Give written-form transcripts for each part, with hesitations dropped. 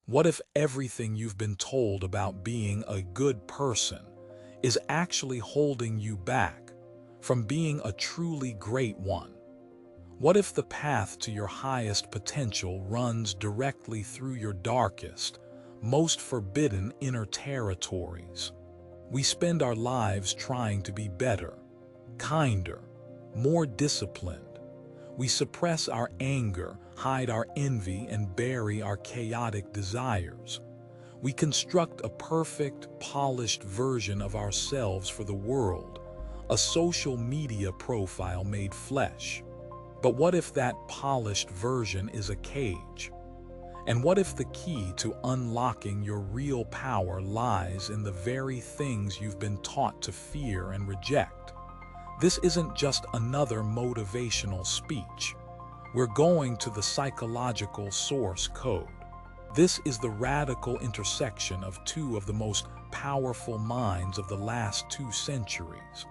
What if everything you've been told about being a good person is actually holding you back from being a truly great one? What if the path to your highest potential runs directly through your darkest, most forbidden inner territories? We spend our lives trying to be better, kinder, more disciplined. We suppress our anger, hide our envy, and bury our chaotic desires. We construct a perfect, polished version of ourselves for the world, a social media profile made flesh. But what if that polished version is a cage? And what if the key to unlocking your real power lies in the very things you've been taught to fear and reject? This isn't just another motivational speech. We're going to the psychological source code. This is the radical intersection of two of the most powerful minds of the last 2 centuries.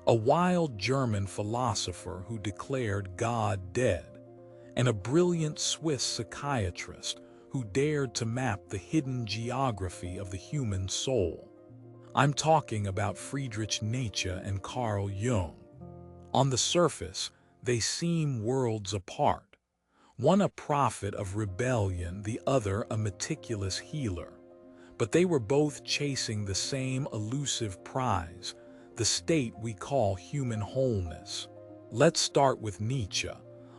A wild German philosopher who declared God dead, and a brilliant Swiss psychiatrist who dared to map the hidden geography of the human soul. I'm talking about Friedrich Nietzsche and Carl Jung. On the surface, they seem worlds apart. One a prophet of rebellion, the other a meticulous healer. But they were both chasing the same elusive prize, the state we call human wholeness. Let's start with Nietzsche,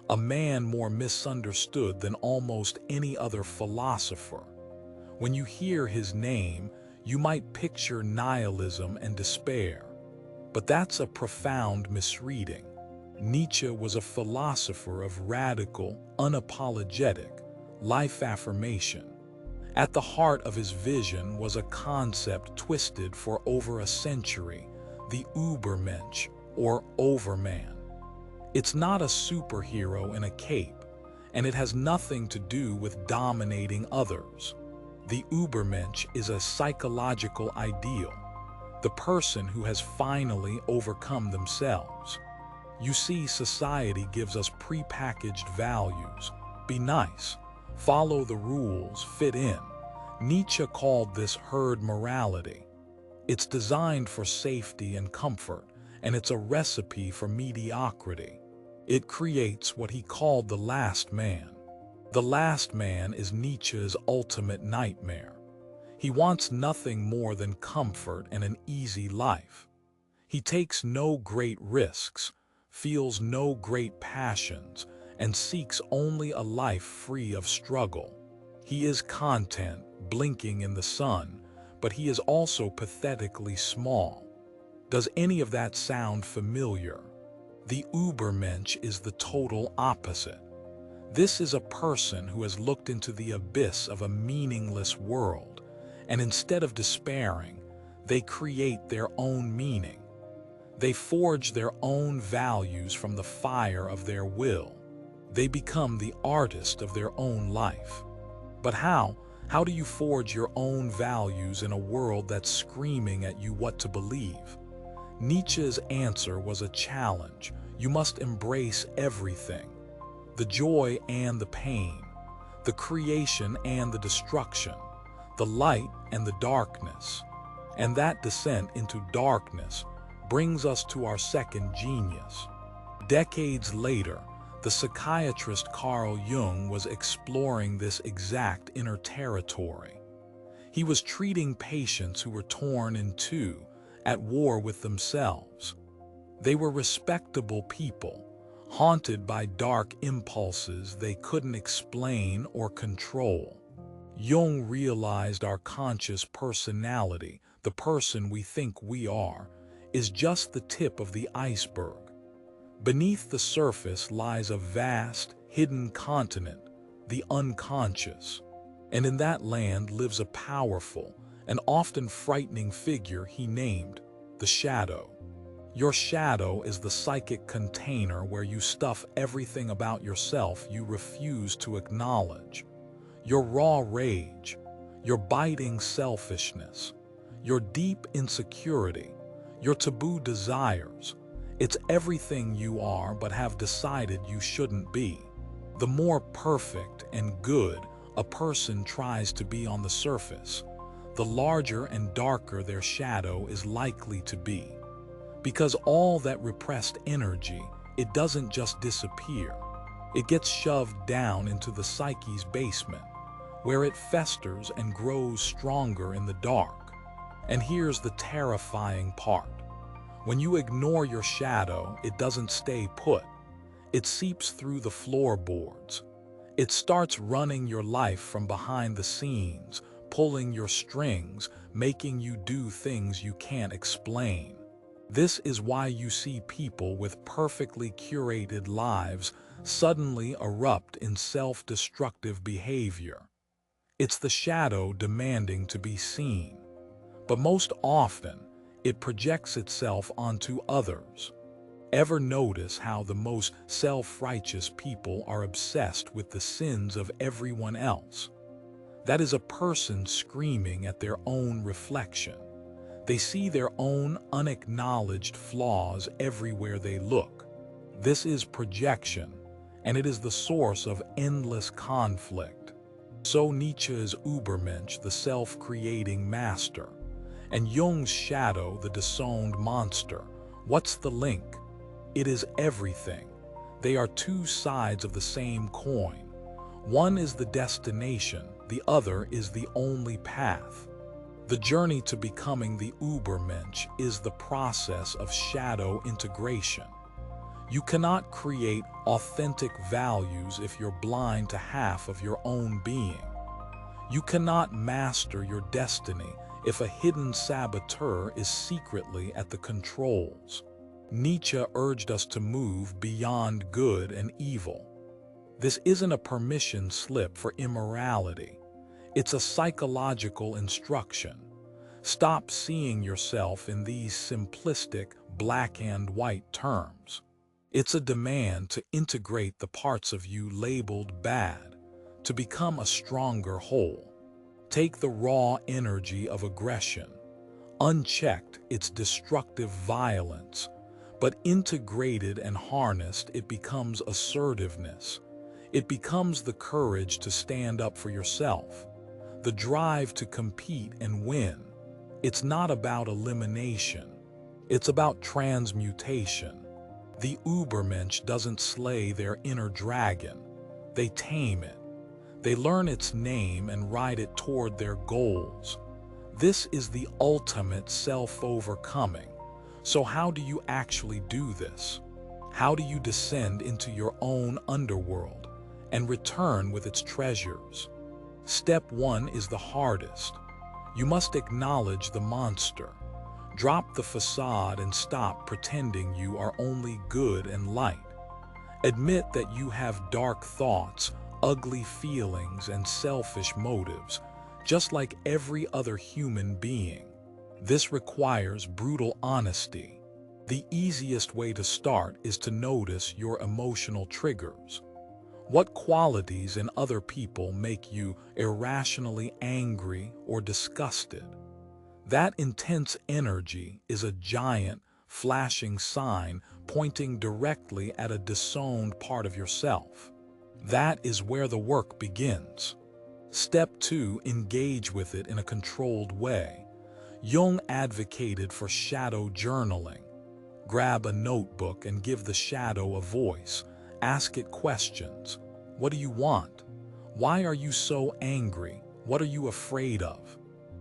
a man more misunderstood than almost any other philosopher. When you hear his name, you might picture nihilism and despair. But that's a profound misreading. Nietzsche was a philosopher of radical, unapologetic, life affirmation. At the heart of his vision was a concept twisted for over a century, the Übermensch, or overman. It's not a superhero in a cape, and it has nothing to do with dominating others. The Übermensch is a psychological ideal, the person who has finally overcome themselves. You see, society gives us prepackaged values. Be nice, follow the rules, fit in. Nietzsche called this herd morality. It's designed for safety and comfort, and it's a recipe for mediocrity. It creates what he called the last man. The last man is Nietzsche's ultimate nightmare. He wants nothing more than comfort and an easy life. He takes no great risks, feels no great passions, and seeks only a life free of struggle. He is content, blinking in the sun, but he is also pathetically small. Does any of that sound familiar? The Übermensch is the total opposite. This is a person who has looked into the abyss of a meaningless world, and instead of despairing, they create their own meaning. They forge their own values from the fire of their will. They become the artist of their own life. But how? How do you forge your own values in a world that's screaming at you what to believe? Nietzsche's answer was a challenge. You must embrace everything. The joy and the pain, the creation and the destruction, the light and the darkness. And that descent into darkness brings us to our second genius. Decades later, the psychiatrist Carl Jung was exploring this exact inner territory. He was treating patients who were torn in two, at war with themselves. They were respectable people, haunted by dark impulses they couldn't explain or control. Jung realized our conscious personality, the person we think we are, is just the tip of the iceberg. Beneath the surface lies a vast, hidden continent, the unconscious. And in that land lives a powerful and often frightening figure he named the shadow. Your shadow is the psychic container where you stuff everything about yourself you refuse to acknowledge. Your raw rage, your biting selfishness, your deep insecurity, your taboo desires. It's everything you are but have decided you shouldn't be. The more perfect and good, a person tries to be on the surface, the larger and darker their shadow is likely to be. Because all that repressed energy, it doesn't just disappear. It gets shoved down into the psyche's basement, where it festers and grows stronger in the dark. And here's the terrifying part. When you ignore your shadow, it doesn't stay put. It seeps through the floorboards. It starts running your life from behind the scenes, pulling your strings, making you do things you can't explain. This is why you see people with perfectly curated lives suddenly erupt in self-destructive behavior. It's the shadow demanding to be seen. But most often, it projects itself onto others. Ever notice how the most self-righteous people are obsessed with the sins of everyone else? That is a person screaming at their own reflection. They see their own unacknowledged flaws everywhere they look. This is projection, and it is the source of endless conflict. So Nietzsche's Übermensch, the self-creating master, and Jung's shadow, the disowned monster. What's the link? It is everything. They are two sides of the same coin. One is the destination, the other is the only path. The journey to becoming the Übermensch is the process of shadow integration. You cannot create authentic values if you're blind to half of your own being. You cannot master your destiny if a hidden saboteur is secretly at the controls. Nietzsche urged us to move beyond good and evil. This isn't a permission slip for immorality. It's a psychological instruction. Stop seeing yourself in these simplistic black and white terms. It's a demand to integrate the parts of you labeled bad, to become a stronger whole. Take the raw energy of aggression. Unchecked, it's destructive violence, but integrated and harnessed, it becomes assertiveness. It becomes the courage to stand up for yourself, the drive to compete and win. It's not about elimination. It's about transmutation. The Übermensch doesn't slay their inner dragon. They tame it. They learn its name and ride it toward their goals. This is the ultimate self-overcoming. So how do you actually do this? How do you descend into your own underworld and return with its treasures? Step 1 is the hardest. You must acknowledge the monster. Drop the facade and stop pretending you are only good and light. Admit that you have dark thoughts, ugly feelings, and selfish motives, just like every other human being. This requires brutal honesty. The easiest way to start is to notice your emotional triggers. What qualities in other people make you irrationally angry or disgusted? That intense energy is a giant, flashing sign pointing directly at a disowned part of yourself. That is where the work begins. Step 2, engage with it in a controlled way. Jung advocated for shadow journaling. Grab a notebook and give the shadow a voice. Ask it questions. What do you want? Why are you so angry? What are you afraid of?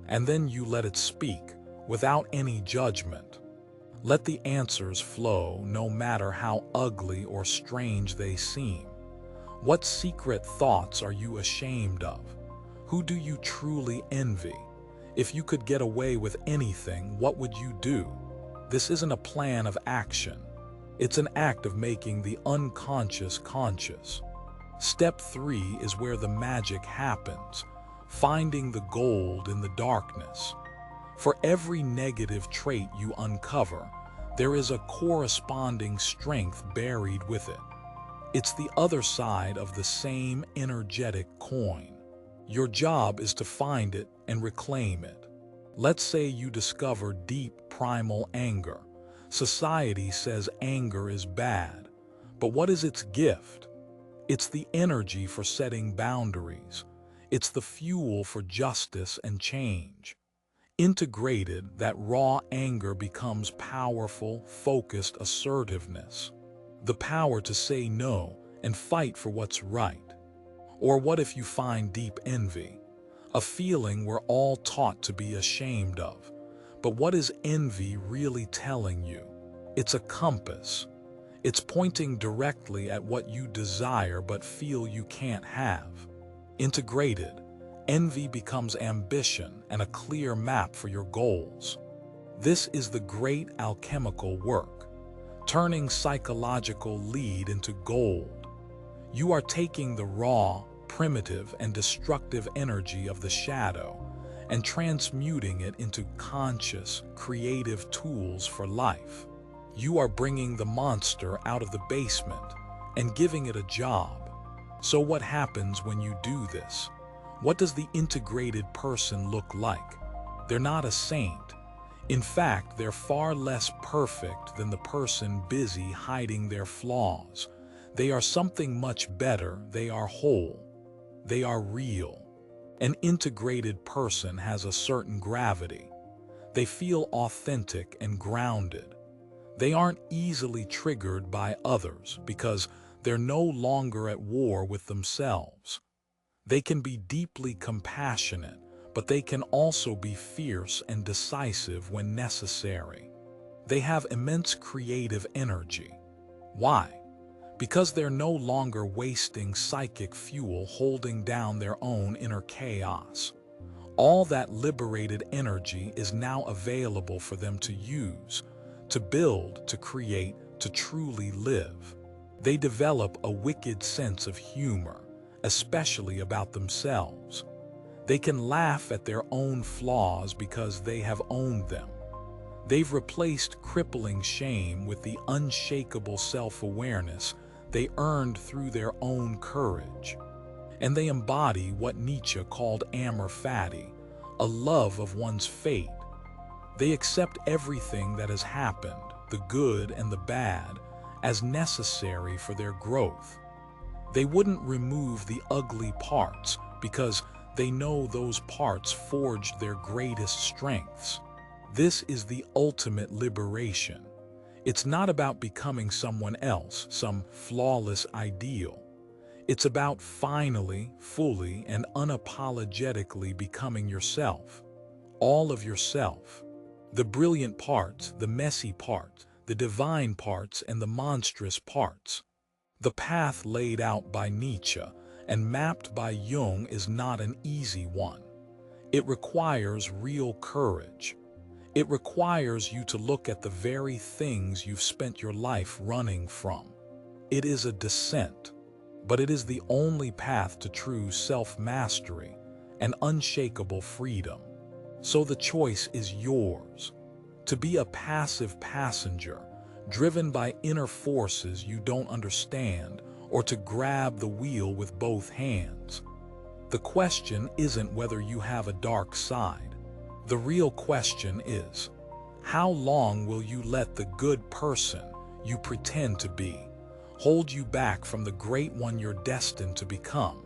And then you let it speak, without any judgment. Let the answers flow, no matter how ugly or strange they seem. What secret thoughts are you ashamed of? Who do you truly envy? If you could get away with anything, what would you do? This isn't a plan of action. It's an act of making the unconscious conscious. Step 3 is where the magic happens, finding the gold in the darkness. For every negative trait you uncover, there is a corresponding strength buried with it. It's the other side of the same energetic coin. Your job is to find it and reclaim it. Let's say you discover deep primal anger. Society says anger is bad, but what is its gift? It's the energy for setting boundaries. It's the fuel for justice and change. Integrated, that raw anger becomes powerful, focused assertiveness. The power to say no and fight for what's right. Or what if you find deep envy? A feeling we're all taught to be ashamed of. But what is envy really telling you? It's a compass. It's pointing directly at what you desire but feel you can't have. Integrated, envy becomes ambition and a clear map for your goals. This is the great alchemical work, turning psychological lead into gold. You are taking the raw, primitive, and destructive energy of the shadow and transmuting it into conscious, creative tools for life. You are bringing the monster out of the basement and giving it a job. So what happens when you do this? What does the integrated person look like? They're not a saint. In fact, they're far less perfect than the person busy hiding their flaws. They are something much better. They are whole. They are real. An integrated person has a certain gravity. They feel authentic and grounded. They aren't easily triggered by others because they're no longer at war with themselves. They can be deeply compassionate, but they can also be fierce and decisive when necessary. They have immense creative energy. Why? Because they're no longer wasting psychic fuel holding down their own inner chaos. All that liberated energy is now available for them to use, to build, to create, to truly live. They develop a wicked sense of humor, especially about themselves. They can laugh at their own flaws because they have owned them. They've replaced crippling shame with the unshakable self-awareness they earned through their own courage. And they embody what Nietzsche called amor fati, a love of one's fate. They accept everything that has happened, the good and the bad, as necessary for their growth. They wouldn't remove the ugly parts because they know those parts forged their greatest strengths. This is the ultimate liberation. It's not about becoming someone else, some flawless ideal. It's about finally, fully, and unapologetically becoming yourself. All of yourself. The brilliant parts, the messy parts, the divine parts, and the monstrous parts. The path laid out by Nietzsche and mapped by Jung is not an easy one. It requires real courage. It requires you to look at the very things you've spent your life running from. It is a descent, but it is the only path to true self-mastery and unshakable freedom. So the choice is yours. To be a passive passenger, driven by inner forces you don't understand, or to grab the wheel with both hands. The question isn't whether you have a dark side. The real question is, how long will you let the good person you pretend to be hold you back from the great one you're destined to become?